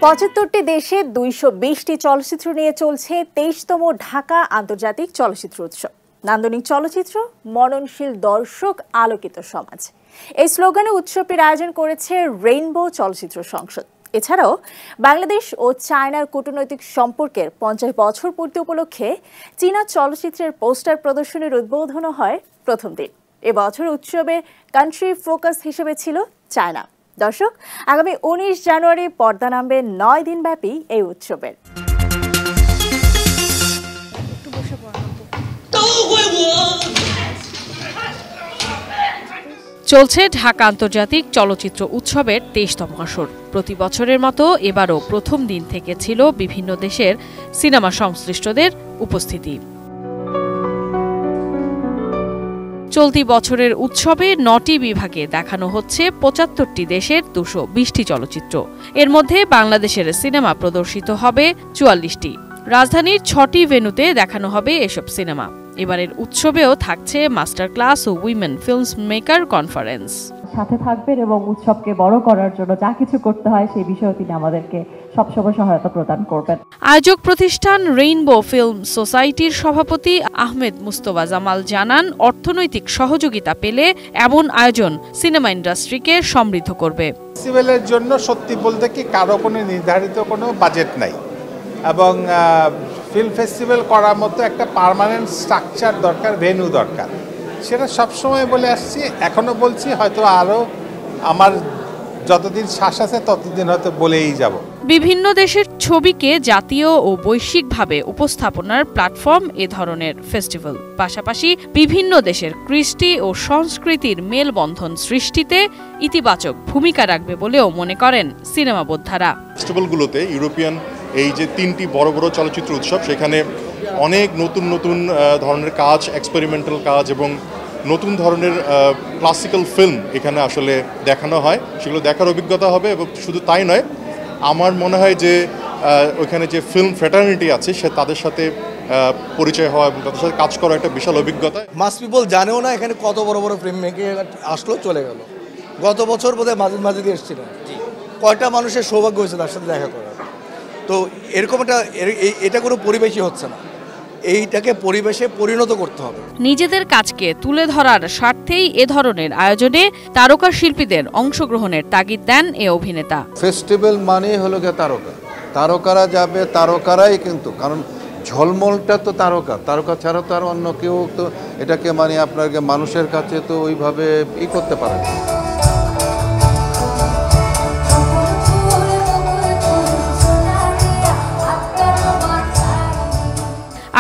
৭৫টি দেশে ২২০টি চলচ্চিত্র নিয়ে চলছে ২৩তম ঢাকা আন্তর্জাতিক চলচ্চিত্র উৎসব। নান্দনিক চলচ্চিত্র, মননশীল দর্শক, আলোকিত সমাজ, এই স্লোগানে উৎসবটির আয়োজন করেছে রেইনবো চলচ্চিত্র সংসদ। এছাড়াও বাংলাদেশ ও চায়নার কূটনৈতিক সম্পর্কের ৫০ বছর পূর্তি উপলক্ষে চীনা চলচ্চিত্রের পোস্টার প্রদর্শনীর উদ্বোধনও হয় প্রথম দিন। এবছর উৎসবে কান্ট্রি ফোকাস হিসেবে ছিল চায়না। দর্শক, আগামী ১৯ জানুয়ারি পর্দা নামবে ৯ দিনব্যাপী এই উৎসবের। চলছে ঢাকা আন্তর্জাতিক চলচ্চিত্র উৎসবের ২৩তম আসর। প্রতি বছরের মতো এবারও প্রথম দিন থেকে ছিল বিভিন্ন দেশের সিনেমা সংশ্লিষ্টদের উপস্থিতি। চলতি বছরের উৎসবে ৯টি বিভাগে দেখানো হচ্ছে ৭৫টি দেশের ২২০টি চলচ্চিত্র। এর মধ্যে বাংলাদেশের সিনেমা প্রদর্শিত হবে ৪৪টি। রাজধানীর ৬টি ভেন্যুতে দেখানো হবে এসব সিনেমা। এবারের উৎসবেও থাকছে মাস্টার ক্লাস ও উইমেন ফিল্মস মেকার কনফারেন্স। সাথে থাকবেন এবং উৎসবকে বড় করার জন্য যা কিছু করতে হয় সেই বিষয়ে তিনি আমাদেরকে সবসময় সহায়তা প্রদান করবেন। আয়োজক প্রতিষ্ঠান রেইনবো ফিল্ম সোসাইটির সভাপতি আহমেদ মুস্তফা জামাল জানান, অর্থনৈতিক সহযোগিতা পেলে এমন আয়োজন সিনেমা ইন্ডাস্ট্রিকে সমৃদ্ধ করবে। ফেস্টিভ্যালের জন্য সত্যি বলতে কি কারো কোনো নির্ধারিত কোনো বাজেট নাই, এবং ফিল্ম ফেস্টিভ্যাল করার মতো একটা পার্মানেন্ট স্ট্রাকচার দরকার, ভেন্যু দরকার। সেটা সবসময় বলে আসছি, এখনও বলছি, হয়তো আরও আমার যতদিন শ্বাস আছে ততদিন হয়তো বলেই যাব। বিভিন্ন দেশের ছবিকে জাতীয় ও বৈশ্বিকভাবে উপস্থাপনার প্ল্যাটফর্ম এ ধরনের ফেস্টিভ্যাল। পাশাপাশি বিভিন্ন দেশের কৃষ্টি ও সংস্কৃতির মেলবন্ধন সৃষ্টিতে ইতিবাচক ভূমিকা রাখবে বলেও মনে করেন সিনেমা বোদ্ধারা। ফেস্টিভ্যালগুলোতে ইউরোপিয়ান এই যে ৩টি বড় বড় চলচ্চিত্র উৎসব, সেখানে অনেক নতুন নতুন ধরনের কাজ, এক্সপেরিমেন্টাল কাজ এবং নতুন ধরনের ক্লাসিক্যাল ফিল্ম এখানে আসলে দেখানো হয়। সেগুলো দেখার অভিজ্ঞতা হবে, এবং শুধু তাই নয়, আমার মনে হয় যে ওইখানে যে ফিল্ম ফ্র্যাটার্নিটি আছে সে তাদের সাথে পরিচয় হওয়া এবং তাদের সাথে কাজ করা একটা বিশাল অভিজ্ঞতা। মাস পিপল জানেও না এখানে কত বড় বড় ফিল্ম মেকে আসলো চলে গেল। গত বছর বোধহয় মাঝে দিয়ে এসেছিলেন, কয়টা মানুষের সৌভাগ্য হয়েছে তার সাথে দেখা করার। তো এরকম এটা কোনো পরিবেশই হচ্ছে না, এইটাকে পরিবেশে পরিণত করতে হবে। নিজেদের কাজকে তুলে ধরার স্বার্থেই এ ধরনের আয়োজনে তারকা শিল্পীদের অংশগ্রহণের তাগিদ দেন এ অভিনেতা। ফেস্টিভ্যাল মানে হলো গিয়ে তারকারা যাবে, তারকারাই কিন্তু, কারণ ঝলমলটা তো তারকা ছাড়া তো আর অন্য কেউ তো এটাকে মানে আপনাকে মানুষের কাছে তো ওইভাবে করতে পারে না।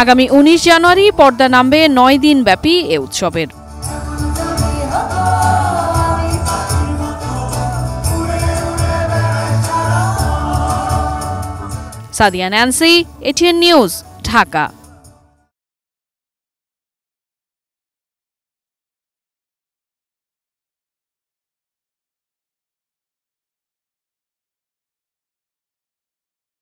আগামী ১৯ জানুয়ারি পর্দা নামবে ৯ দিন ব্যাপী এ উৎসবের। Sadia Nancy, ATN news, Dhaka.